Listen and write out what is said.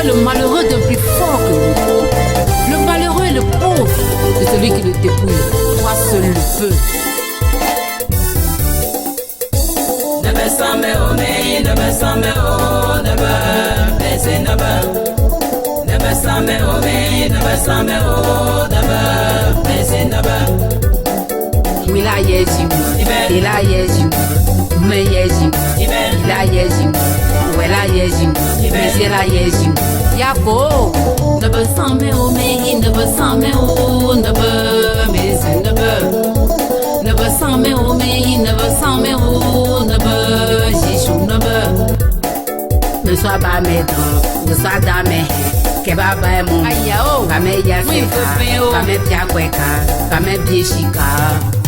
que le malheureux de plus fort que lui. Le malheureux et le pauvre de celui qui le dépouille. Toi seul le peux. Wila yeji, ila yeji, me yeji, ila yeji, wela yeji, mesela yeji. Yako, ne be sans me o me, ne be sans me o, ne be mais ne be, ne be sans me o me, ne be sans me o, ne be jishou ne be. Me sois pas médecin, me sois dame. Keba ba mon, kame yaseka, kame pia kweka, kame bieshika.